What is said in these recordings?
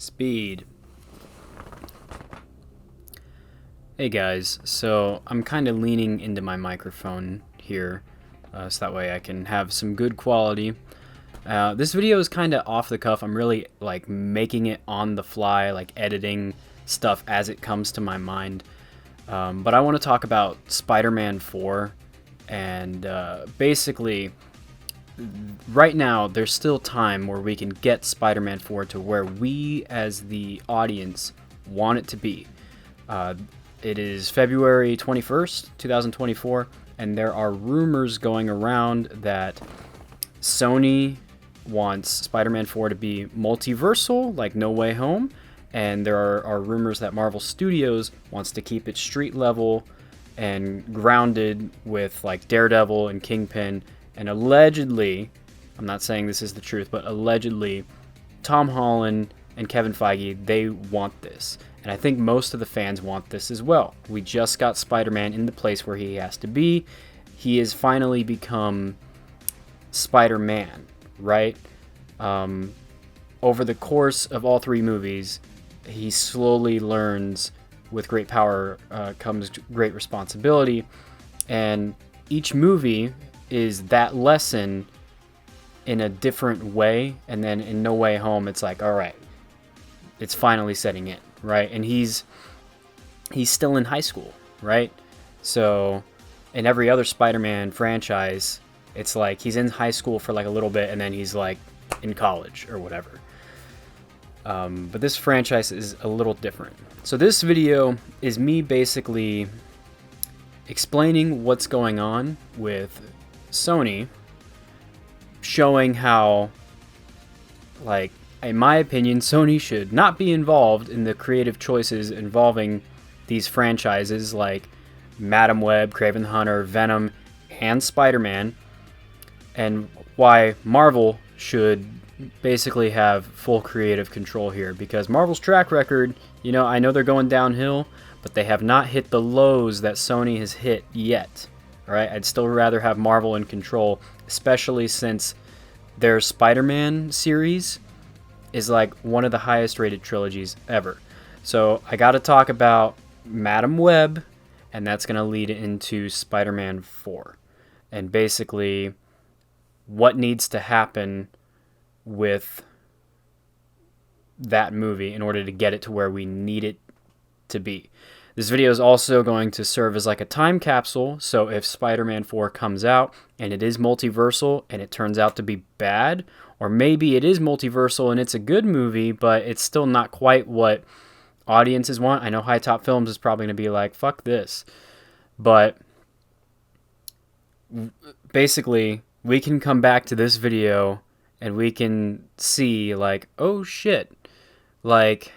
Speed. Hey guys, so I'm kind of leaning into my microphone here, so that way I can have some good quality. This video is kind of off the cuff. I'm really like making it on the fly, like editing stuff as it comes to my mind. But I want to talk about Spider-Man 4, and basically right now there's still time where we can get Spider-Man 4 to where we as the audience want it to be. It is February 21st, 2024, and there are rumors going around that Sony wants Spider-Man 4 to be multiversal, like No Way Home, and there are rumors that Marvel Studios wants to keep it street level and grounded with like Daredevil and Kingpin, and allegedly, I'm not saying this is the truth, but allegedly, Tom Holland and Kevin Feige, they want this. And I think most of the fans want this as well. We just got Spider-Man in the place where he has to be. He has finally become Spider-Man, right? Over the course of all three movies, he slowly learns with great power comes great responsibility. And each movie is that lesson in a different way. And then in No Way Home, it's like, all right, it's finally setting in. Right, and he's still in high school, right? So in every other Spider-Man franchise, it's like he's in high school for like a little bit, and then he's like in college or whatever. But this franchise is a little different. So this video is me basically explaining what's going on with Sony, showing how, like, in my opinion, Sony should not be involved in the creative choices involving these franchises like Madam Web, Kraven the Hunter, Venom, and Spider-Man, and why Marvel should basically have full creative control here, because Marvel's track record, you know, I know they're going downhill, but they have not hit the lows that Sony has hit yet. All right, I'd still rather have Marvel in control, especially since their Spider-Man series is like one of the highest rated trilogies ever. So I got to talk about Madam Web, and that's going to lead into Spider-Man 4. And basically what needs to happen with that movie in order to get it to where we need it to be. This video is also going to serve as like a time capsule, so if Spider-Man 4 comes out and it is multiversal and it turns out to be bad, or maybe it is multiversal and it's a good movie, but it's still not quite what audiences want. I know High Top Films is probably going to be like, fuck this. But basically, we can come back to this video and we can see like, oh shit, like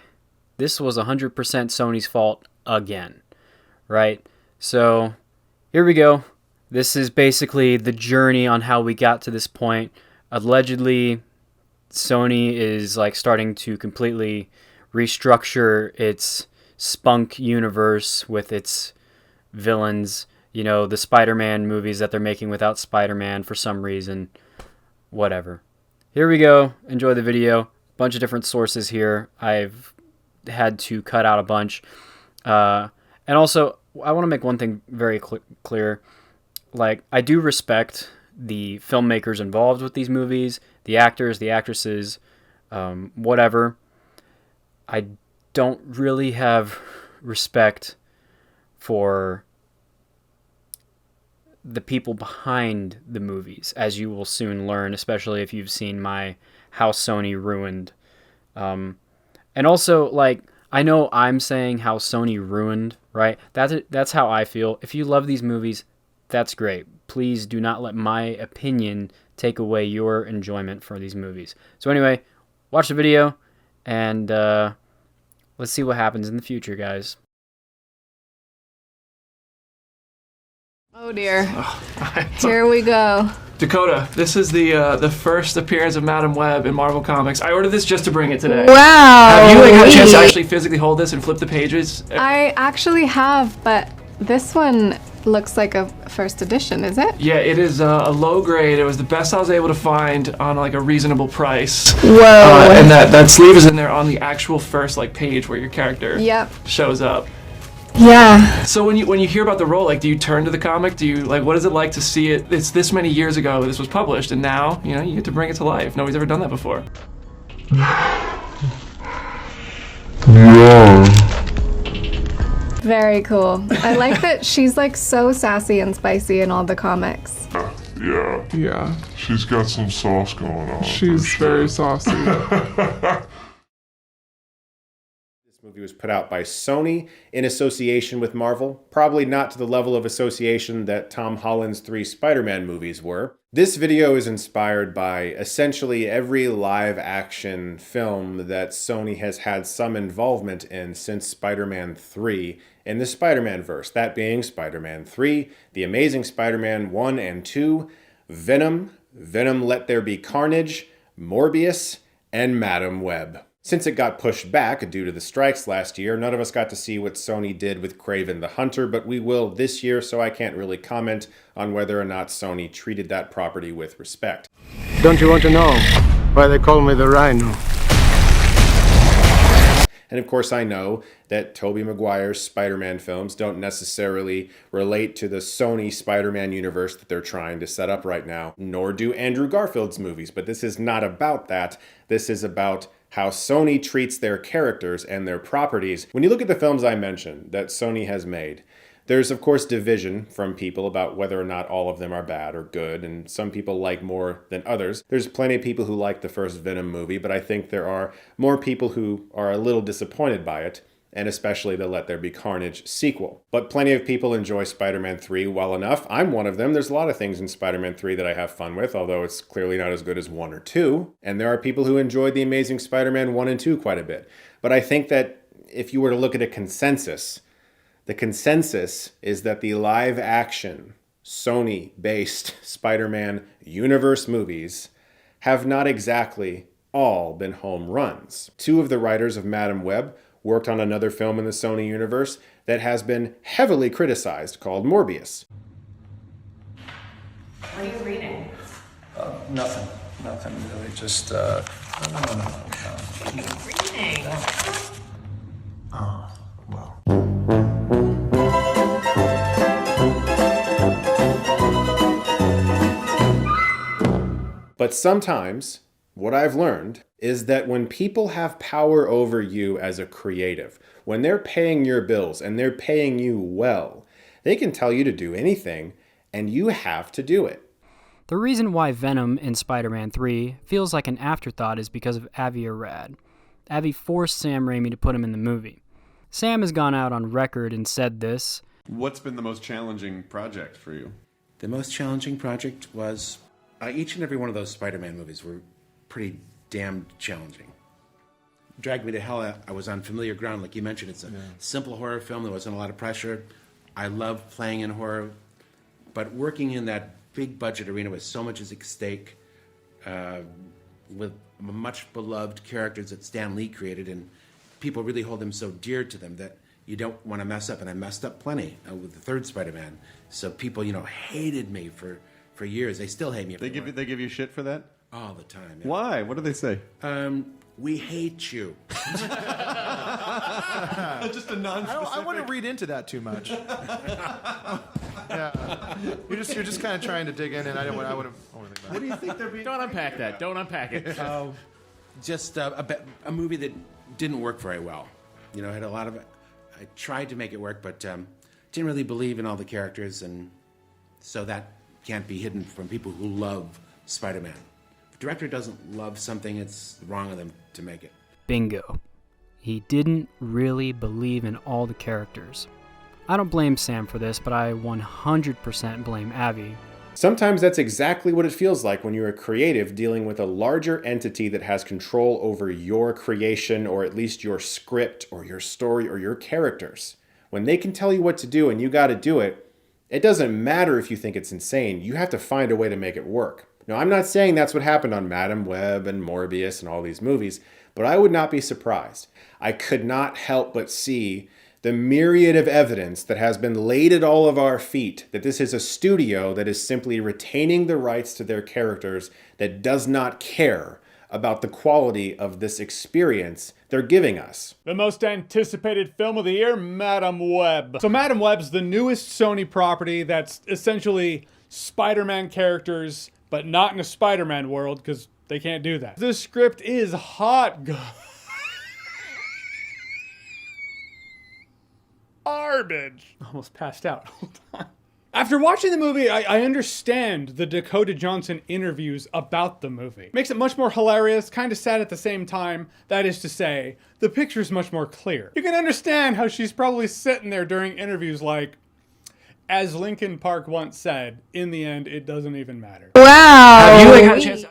this was 100% Sony's fault again, right? So here we go. This is basically the journey on how we got to this point. Allegedly, Sony is like starting to completely restructure its spunk universe with its villains. You know, the Spider-Man movies that they're making without Spider-Man for some reason. Whatever. Here we go. Enjoy the video. Bunch of different sources here. I've had to cut out a bunch. And also, I want to make one thing very clear. Like, I do respect the filmmakers involved with these movies, the actors, the actresses, whatever. I don't really have respect for the people behind the movies, as you will soon learn, especially if you've seen my How Sony Ruined. And also, like, I know I'm saying how Sony ruined, right? That's how I feel. If you love these movies, that's great. Please do not let my opinion take away your enjoyment for these movies. So anyway, watch the video, and let's see what happens in the future, guys. Oh dear. Here we go. Dakota, this is the first appearance of Madam Web in Marvel Comics. I ordered this just to bring it today. Wow. Have you had a chance to actually physically hold this and flip the pages? I actually have, but this one looks like a first edition, is it? Yeah, it is a low grade. It was the best I was able to find on like a reasonable price. Whoa. And that sleeve is in there on the actual first like page where your character shows up. Yeah. So when you hear about the role, like, do you turn to the comic? Do you like, what is it like to see it? It's this many years ago this was published, and now you get to bring it to life. Nobody's ever done that before. Very cool. I like that she's like so sassy and spicy in all the comics. Yeah. She's got some sauce going on. She's very saucy. This movie was put out by Sony in association with Marvel, probably not to the level of association that Tom Holland's 3 Spider-Man movies were. This video is inspired by essentially every live-action film that Sony has had some involvement in since Spider-Man 3 in the Spider-Man-verse, that being Spider-Man 3, The Amazing Spider-Man 1 and 2, Venom, Venom Let There Be Carnage, Morbius, and Madam Web. Since it got pushed back due to the strikes last year, none of us got to see what Sony did with Kraven the Hunter, but we will this year, so I can't really comment on whether or not Sony treated that property with respect. Don't you want to know why they call me the Rhino? And of course I know that Tobey Maguire's Spider-Man films don't necessarily relate to the Sony Spider-Man universe that they're trying to set up right now, nor do Andrew Garfield's movies, but this is not about that. This is about how Sony treats their characters and their properties. When you look at the films I mentioned that Sony has made, there's of course division from people about whether or not all of them are bad or good, and some people like more than others. There's plenty of people who like the first Venom movie, but I think there are more people who are a little disappointed by it, and especially the Let There Be Carnage sequel. But plenty of people enjoy Spider-Man 3 well enough. I'm one of them. There's a lot of things in Spider-Man 3 that I have fun with, although it's clearly not as good as 1 or 2. And there are people who enjoyed The Amazing Spider-Man 1 and 2 quite a bit. But I think that if you were to look at a consensus, the consensus is that the live-action, Sony-based Spider-Man universe movies have not exactly all been home runs. 2 of the writers of Madam Web worked on another film in the Sony universe that has been heavily criticized called Morbius. What are you reading? Nothing really, just, no. What are you reading? Oh, well. But sometimes, what I've learned is that when people have power over you as a creative, when they're paying your bills and they're paying you well, they can tell you to do anything, and you have to do it. The reason why Venom in Spider-Man 3 feels like an afterthought is because of Avi Arad. Avi forced Sam Raimi to put him in the movie. Sam has gone out on record and said this. What's been the most challenging project for you? The most challenging project was each and every one of those Spider-Man movies were pretty damn challenging. Drag Me to Hell, I was on familiar ground, like you mentioned. It's a simple horror film. There wasn't a lot of pressure. I love playing in horror, but working in that big budget arena with so much at stake, with much beloved characters that Stan Lee created, and people really hold them so dear to them that you don't want to mess up. And I messed up plenty with the third Spider-Man. So people, hated me for years. They still hate me. They give you shit for that? All the time. Yeah. Why? What do they say? We hate you. Just a non-specific. I wouldn't read into that too much. Yeah, you're just kind of trying to dig in, and I would have. What do you think they're being? Don't unpack that. Don't unpack it. Just a movie that didn't work very well. Had a lot of. I tried to make it work, but didn't really believe in all the characters, and so that can't be hidden from people who love Spider-Man. If a director doesn't love something, it's wrong of them to make it. Bingo. He didn't really believe in all the characters. I don't blame Sam for this, but I 100% blame Avi. Sometimes that's exactly what it feels like when you're a creative dealing with a larger entity that has control over your creation, or at least your script or your story or your characters. When they can tell you what to do and you got to do it, it doesn't matter if you think it's insane. You have to find a way to make it work. Now, I'm not saying that's what happened on Madam Web and Morbius and all these movies, but I would not be surprised. I could not help but see the myriad of evidence that has been laid at all of our feet that this is a studio that is simply retaining the rights to their characters, that does not care about the quality of this experience they're giving us. The most anticipated film of the year, Madam Web. So Madam Web's the newest Sony property that's essentially Spider-Man characters, but not in a Spider-Man world, because they can't do that. This script is hot garbage. Almost passed out. Hold on. After watching the movie, I understand the Dakota Johnson interviews about the movie. Makes it much more hilarious, kind of sad at the same time. That is to say, the picture's much more clear. You can understand how she's probably sitting there during interviews like, as Linkin Park once said, in the end, it doesn't even matter. Wow. Have you had a chance?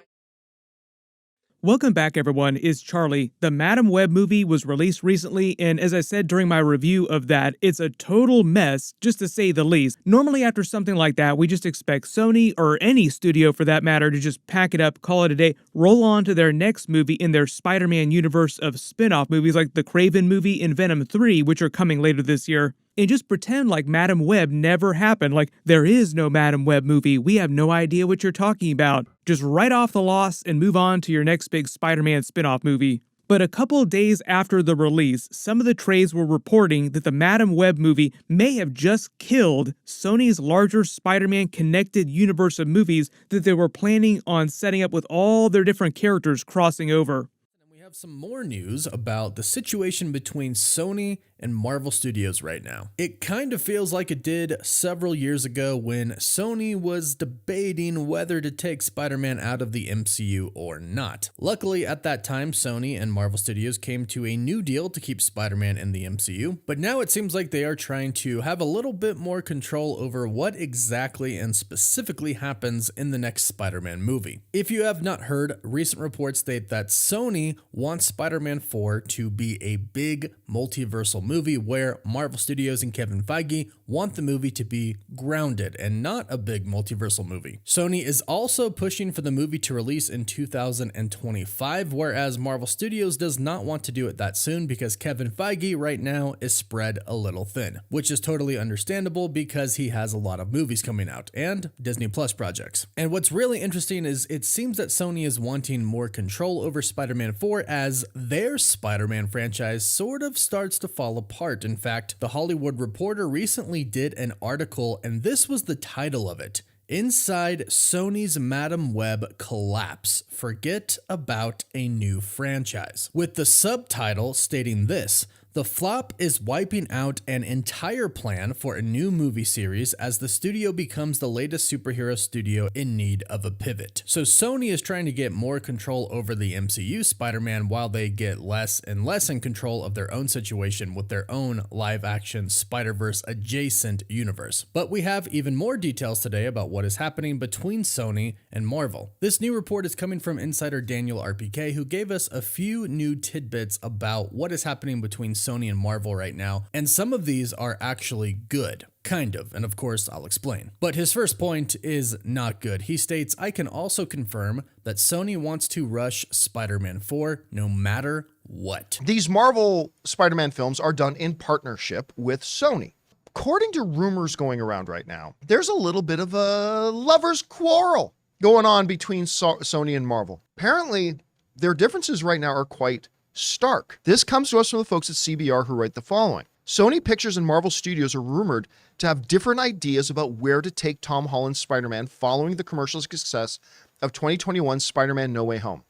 Welcome back, everyone. It's Charlie. The Madam Web movie was released recently, and as I said during my review of that, it's a total mess, just to say the least. Normally, after something like that, we just expect Sony, or any studio for that matter, to just pack it up, call it a day, roll on to their next movie in their Spider-Man universe of spin-off movies like the Craven movie and Venom 3, which are coming later this year. And just pretend like Madam Web never happened, like there is no Madam Web movie, we have no idea what you're talking about. Just write off the loss and move on to your next big Spider-Man spin-off movie. But a couple of days after the release, some of the trades were reporting that the Madam Web movie may have just killed Sony's larger Spider-Man connected universe of movies that they were planning on setting up with all their different characters crossing over. We have some more news about the situation between Sony and Marvel Studios right now. It kind of feels like it did several years ago when Sony was debating whether to take Spider-Man out of the MCU or not. Luckily, at that time, Sony and Marvel Studios came to a new deal to keep Spider-Man in the MCU, but now it seems like they are trying to have a little bit more control over what exactly and specifically happens in the next Spider-Man movie. If you have not heard, recent reports state that Sony wants Spider-Man 4 to be a big multiversal movie where Marvel Studios and Kevin Feige want the movie to be grounded and not a big multiversal movie. Sony is also pushing for the movie to release in 2025, whereas Marvel Studios does not want to do it that soon because Kevin Feige right now is spread a little thin, which is totally understandable because he has a lot of movies coming out and Disney Plus projects. And what's really interesting is it seems that Sony is wanting more control over Spider-Man 4 as their Spider-Man franchise sort of starts to fall apart. In fact, The Hollywood Reporter recently did an article, and this was the title of it: Inside Sony's Madam Web Collapse. Forget about a new franchise. With the subtitle stating this: the flop is wiping out an entire plan for a new movie series as the studio becomes the latest superhero studio in need of a pivot. So Sony is trying to get more control over the MCU Spider-Man while they get less and less in control of their own situation with their own live-action Spider-Verse adjacent universe. But we have even more details today about what is happening between Sony and Marvel. This new report is coming from insider Daniel RPK, who gave us a few new tidbits about what is happening between Sony and Marvel right now, and some of these are actually good. Kind of, and of course I'll explain. But his first point is not good. He states, I can also confirm that Sony wants to rush Spider-Man 4 no matter what. These Marvel Spider-Man films are done in partnership with Sony. According to rumors going around right now, there's a little bit of a lover's quarrel going on between Sony and Marvel. Apparently, their differences right now are quite stark. This comes to us from the folks at CBR who write the following. Sony Pictures and Marvel Studios are rumored to have different ideas about where to take Tom Holland's Spider-Man following the commercial success of 2021's Spider-Man No Way Home.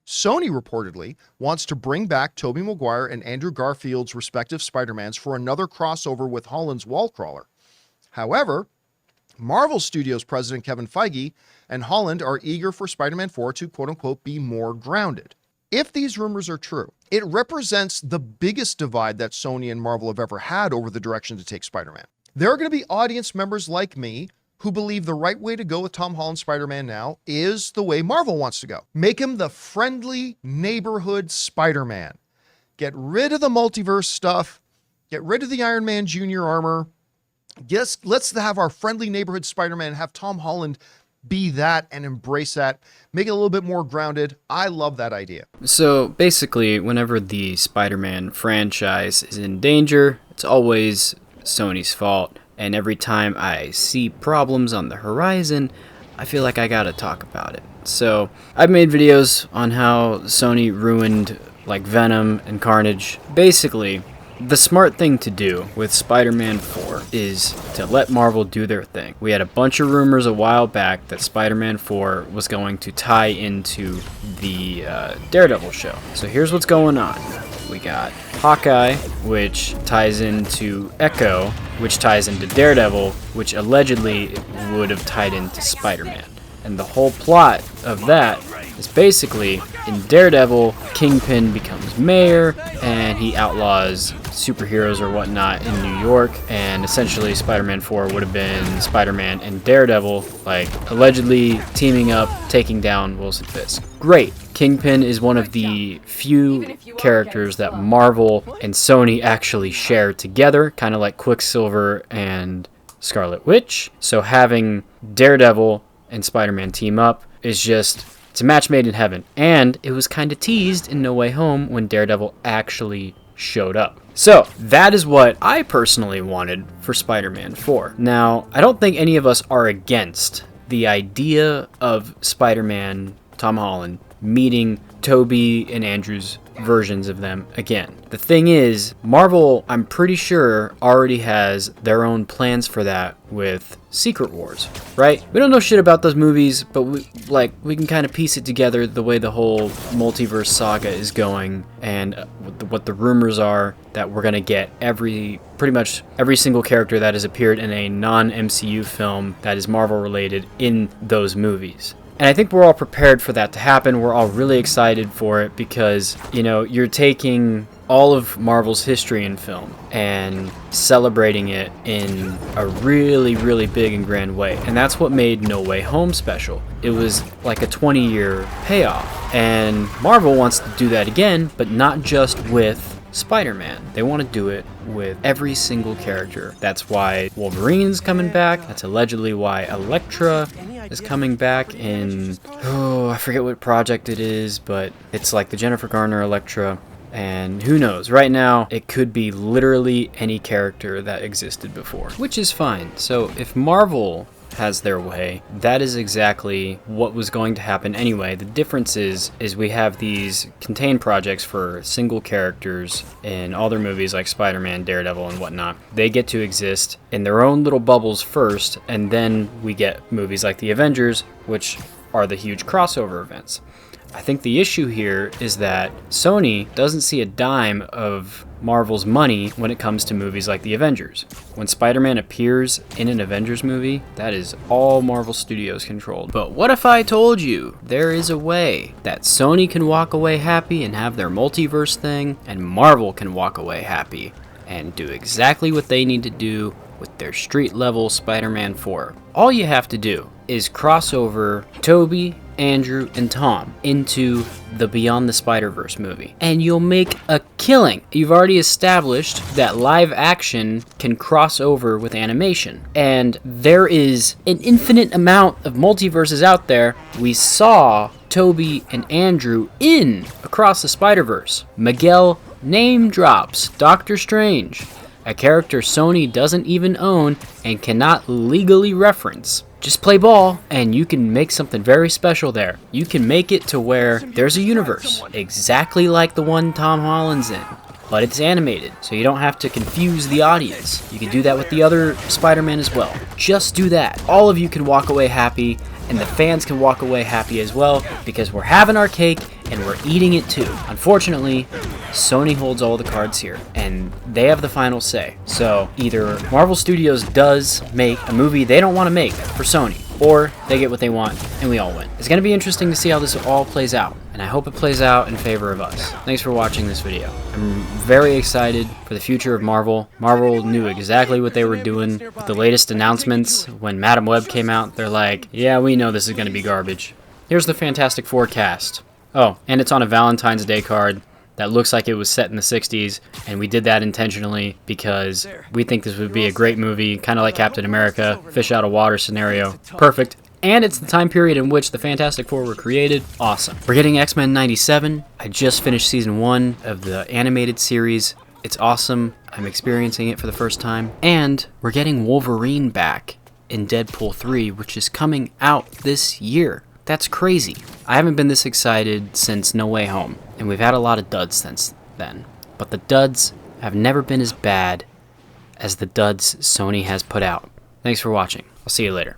Sony reportedly wants to bring back Tobey Maguire and Andrew Garfield's respective Spider-Mans for another crossover with Holland's Wallcrawler. However, Marvel Studios president Kevin Feige and Holland are eager for Spider-Man 4 to quote-unquote be more grounded. If these rumors are true, it represents the biggest divide that Sony and Marvel have ever had over the direction to take Spider-Man. There are going to be audience members like me who believe the right way to go with Tom Holland's Spider-Man now is the way Marvel wants to go. Make him the friendly neighborhood Spider-Man. Get rid of the multiverse stuff. Get rid of the Iron Man Jr. armor. Yes, let's have our friendly neighborhood Spider-Man, have Tom Holland be that and embrace that. Make it a little bit more grounded. I love that idea. So basically, whenever the Spider-Man franchise is in danger, it's always Sony's fault. And every time I see problems on the horizon, I feel like I gotta talk about it. So I've made videos on how Sony ruined like Venom and Carnage. Basically, the smart thing to do with Spider-Man 4 is to let Marvel do their thing. We had a bunch of rumors a while back that Spider-Man 4 was going to tie into the Daredevil show. So here's what's going on. We got Hawkeye, which ties into Echo, which ties into Daredevil, which allegedly would have tied into Spider-Man. And the whole plot of that is basically, in Daredevil, Kingpin becomes mayor, and he outlaws superheroes or whatnot in New York, and essentially Spider-Man 4 would have been Spider-Man and Daredevil, like, allegedly teaming up, taking down Wilson Fisk. Great. Kingpin is one of the few characters that Marvel and Sony actually share together, kind of like Quicksilver and Scarlet Witch. So having Daredevil and Spider-Man team up is just, it's a match made in heaven. And it was kind of teased in No Way Home when Daredevil actually showed up. So that is what I personally wanted for Spider-Man 4. Now, I don't think any of us are against the idea of Spider-Man, Tom Holland, meeting Tobey and Andrew's versions of them again. The thing is, Marvel, I'm pretty sure, already has their own plans for that with Secret Wars, right? We don't know shit about those movies, but we can kind of piece it together the way the whole multiverse saga is going, and what the rumors are that we're gonna get pretty much every single character that has appeared in a non-MCU film that is Marvel related in those movies. And I think we're all prepared for that to happen. We're all really excited for it because, you know, you're taking all of Marvel's history in film and celebrating it in a really, really big and grand way. And that's what made No Way Home special. It was like a 20-year payoff. And Marvel wants to do that again, but not just with Spider-Man. They want to do it with every single character. That's why Wolverine's coming back. That's allegedly why Elektra is coming back in, I forget what project it is, but it's like the Jennifer Garner Elektra. And who knows, right now it could be literally any character that existed before, which is fine. So if Marvel has their way, that is exactly what was going to happen anyway. The difference is we have these contained projects for single characters in all their movies like Spider-Man, Daredevil, and whatnot. They get to exist in their own little bubbles first, and then we get movies like the Avengers, which are the huge crossover events. I think the issue here is that Sony doesn't see a dime of Marvel's money when it comes to movies like the Avengers. When Spider-Man appears in an Avengers movie, that is all Marvel Studios controlled. But what if I told you there is a way that Sony can walk away happy and have their multiverse thing, and Marvel can walk away happy and do exactly what they need to do with their street-level Spider-Man 4? All you have to do is cross over Tobey, Andrew, and Tom into the Beyond the Spider-Verse movie, and you'll make a killing. You've already established that live action can cross over with animation, and there is an infinite amount of multiverses out there. We saw Tobey and Andrew in Across the Spider-Verse. Miguel name drops Doctor Strange, a character Sony doesn't even own and cannot legally reference. Just play ball, and you can make something very special there. You can make it to where there's a universe exactly like the one Tom Holland's in, but it's animated, so you don't have to confuse the audience. You can do that with the other Spider-Man as well. Just do that. All of you can walk away happy, and the fans can walk away happy as well, because we're having our cake and we're eating it too. Unfortunately, Sony holds all the cards here, and they have the final say. So either Marvel Studios does make a movie they don't want to make for Sony, or they get what they want and we all win. It's going to be interesting to see how this all plays out, and I hope it plays out in favor of us. Thanks for watching this video. I'm very excited for the future of Marvel. Marvel knew exactly what they were doing with the latest announcements. When Madam Web came out, they're like, yeah, we know this is going to be garbage. Here's the Fantastic Four cast. Oh, and it's on a Valentine's Day card that looks like it was set in the 60s, and we did that intentionally because we think this would be a great movie, kind of like Captain America, fish out of water scenario. Perfect. And it's the time period in which the Fantastic Four were created. Awesome. We're getting X-Men 97. I just finished season 1 of the animated series. It's awesome. I'm experiencing it for the first time. And we're getting Wolverine back in Deadpool 3, which is coming out this year. That's crazy. I haven't been this excited since No Way Home, and we've had a lot of duds since then. But the duds have never been as bad as the duds Sony has put out. Thanks for watching. I'll see you later.